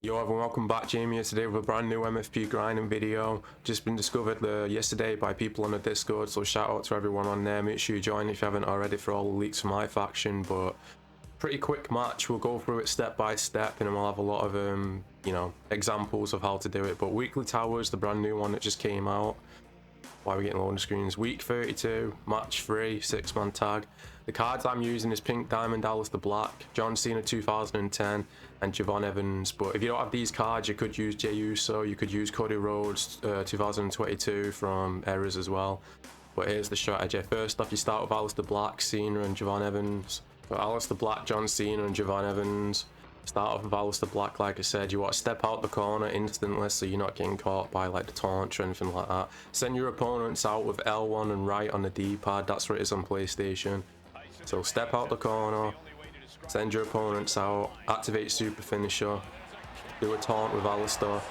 Yo everyone, welcome back. Jamie here today with a brand new MFP grinding video. Just been discovered yesterday by people on the Discord, so shout out to everyone on there. Make sure you join if you haven't already for all the leaks for MyFaction. But pretty quick match, we'll go through it step by step and then we'll have a lot of examples of how to do it. But Weekly Towers, the brand new one that just came out. Why are we getting loading screens? Week 32, match 3, 6-man tag. The cards I'm using is Pink Diamond, Aleister Black, John Cena 2010, and Javon Evans. But if you don't have these cards, you could use Jey Uso, you could use Cody Rhodes 2022 from Errors as well. But here's the strategy. First off, you start with Aleister Black, Cena, and Javon Evans. So Aleister Black, John Cena, and Javon Evans. Start off with Aleister Black, like I said. You want to step out the corner instantly so you're not getting caught by like the taunt or anything like that. Send your opponents out with L1 and right on the D-pad. That's what it is on PlayStation. So step out the corner, send your opponents out, activate super finisher, do a taunt with Aleister,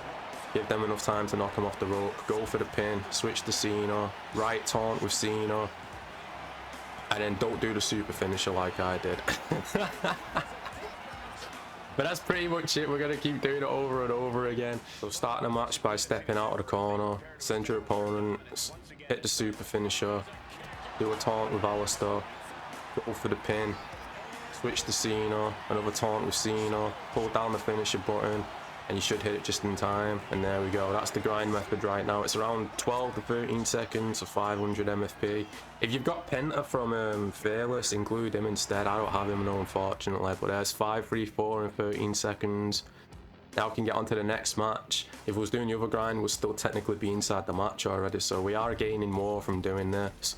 give them enough time to knock him off the rope, go for the pin, switch to Cena, right taunt with Cena, and then don't do the super finisher like I did. But that's pretty much it. We're going to keep doing it over and over again. So starting a match by stepping out of the corner, send your opponents, hit the super finisher, do a taunt with Aleister, go for the pin, switch to Cena, another taunt with Cena, hold down the finisher button, and you should hit it just in time. And there we go. That's the grind method right now. It's around 12 to 13 seconds for 500 MFP. If you've got Penta from Fearless, include him instead. I don't have him though, unfortunately. But there's 5, 3, 4 and 13 seconds. Now we can get on to the next match. If we was doing the other grind, we'll still technically be inside the match already. So we are gaining more from doing this.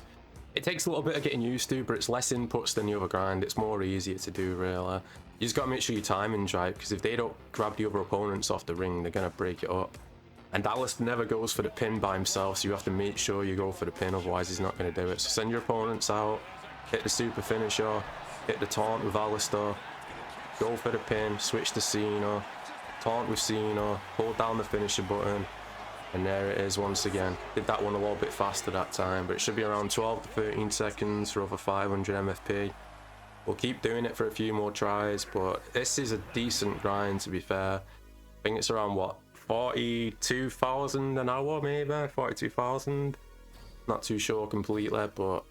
It takes a little bit of getting used to, but it's less inputs than the other grind. It's more easier to do, really. You just got to make sure your timing's right, because if they don't grab the other opponents off the ring, they're going to break it up. And Aleister never goes for the pin by himself, so you have to make sure you go for the pin, otherwise he's not going to do it. So send your opponents out, hit the super finisher, hit the taunt with Aleister, go for the pin, switch to Cena, taunt with Cena, hold down the finisher button, and there it is once again. Did that one a little bit faster that time, but it should be around 12 to 13 seconds for over 500 MFP. We'll keep doing it for a few more tries, but this is a decent grind to be fair. I think it's around what, 42,000 an hour maybe, 42,000. Not too sure completely, but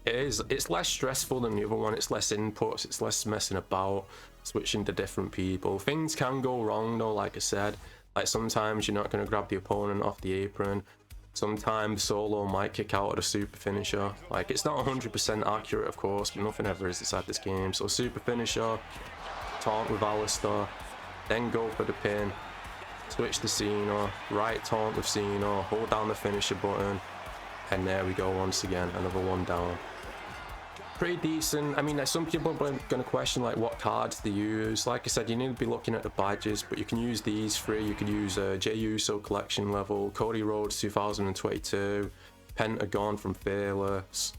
it's less stressful than the other one. It's less inputs, it's less messing about, switching to different people. Things can go wrong though, like I said. Like sometimes you're not going to grab the opponent off the apron. Sometimes solo might kick out of the super finisher. Like it's not 100% accurate, of course, but nothing ever is inside this game. So super finisher, taunt with Aleister, then go for the pin, switch to Cena, right taunt with Cena, hold down the finisher button, and there we go once again, another one down. Pretty decent. I mean, like, some people are going to question like what cards they use. Like I said, you need to be looking at the badges, but you can use these three. You could use Jey Uso collection level, Cody Rhodes 2022, Pentagon from Fearless,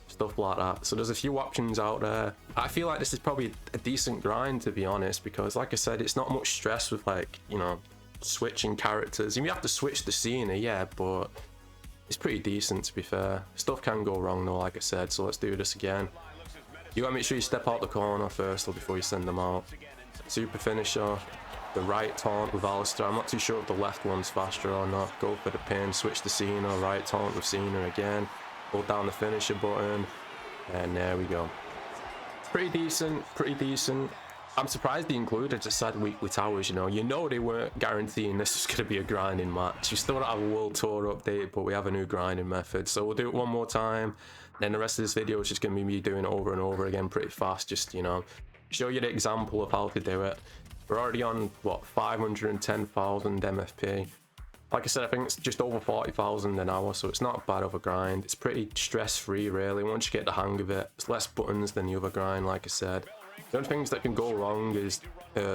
stuff like that. So there's a few options out there. I feel like this is probably a decent grind, to be honest, because like I said, it's not much stress with like, you know, switching characters. You have to switch the Cena, yeah, but it's pretty decent, to be fair. Stuff can go wrong though, like I said, so let's do this again. You gotta make sure you step out the corner first though before you send them out. Super finisher, the right taunt with Aleister. I'm not too sure if the left one's faster or not. Go for the pin, switch to Cena, right taunt with Cena again. Hold down the finisher button, and there we go. Pretty decent, pretty decent. I'm surprised they included just said Weekly Towers, you know they weren't guaranteeing this was going to be a grinding match. We still don't have a World Tour update, but we have a new grinding method. So we'll do it one more time. Then the rest of this video is just going to be me doing it over and over again pretty fast, just, you know, show you the example of how to do it. We're already on, what, 510,000 MFP. Like I said, I think it's just over 40,000 an hour, so it's not bad of a grind. It's pretty stress-free, really. Once you get the hang of it, it's less buttons than the other grind, like I said. The only things that can go wrong is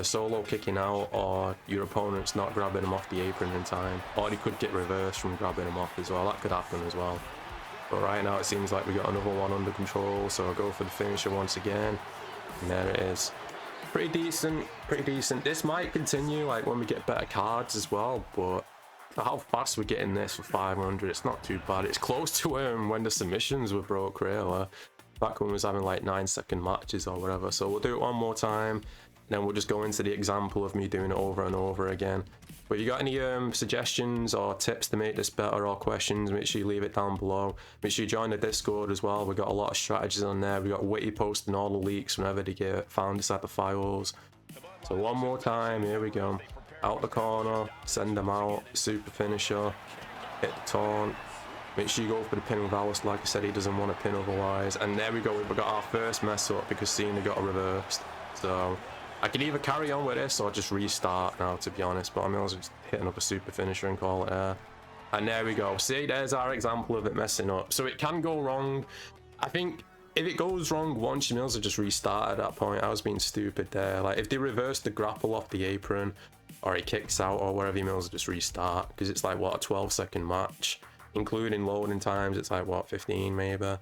solo kicking out, or your opponent's not grabbing him off the apron in time, or he could get reversed from grabbing him off as well. That could happen as well. But right now it seems like we got another one under control, so I'll go for the finisher once again, and there it is. Pretty decent, pretty decent. This might continue like when we get better cards as well, but for how fast we're getting this for 500, it's not too bad. It's close to when the submissions were broke, really. Back when we was having like 9-second matches or whatever. So we'll do it one more time. then we'll just go into the example of me doing it over and over again. But if you got any suggestions or tips to make this better or questions, make sure you leave it down below. Make sure you join the Discord as well. We've got a lot of strategies on there. We've got Witty posting all the leaks whenever they get found inside the files. So one more time, here we go. Out the corner, send them out, super finisher, hit the taunt. Make sure you go for the pin with Alice, like I said, he doesn't want to pin otherwise. And there we go, we've got our first mess up because Cena got reversed. So I could either carry on with this or just restart now, to be honest, but I may as well just hit another super finisher and call it there. And there we go. See, there's our example of it messing up. So it can go wrong. I think if it goes wrong once, you may as well just restart at that point. I was being stupid there. Like, if they reverse the grapple off the apron, or he kicks out or whatever, you may as well just restart, because it's like, what, a 12-second match, including loading times. It's like, what, 15 maybe.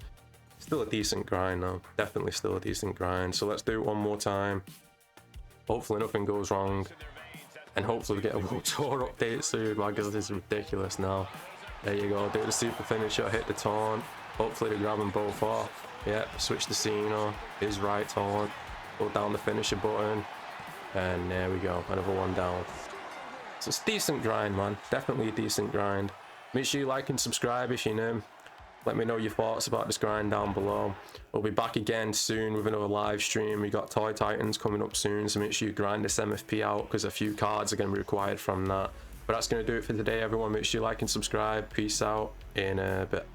Still a decent grind though, definitely still a decent grind. So let's do it one more time. Hopefully nothing goes wrong, and hopefully we get a World Tour update soon, because this is ridiculous now. There you go, do the super finisher, hit the taunt, hopefully they grab them both off. Yep, switch to Cena, his right taunt, hold down the finisher button, and there we go, another one down. So it's a decent grind, man, definitely a decent grind. Make sure you like and subscribe if you're new. Let me know your thoughts about this grind down below. We'll be back again soon with another live stream. We got Toy Titans coming up soon, so make sure you grind this MFP out, because a few cards are going to be required from that. But that's going to do it for today, everyone. Make sure you like and subscribe. Peace out in a bit.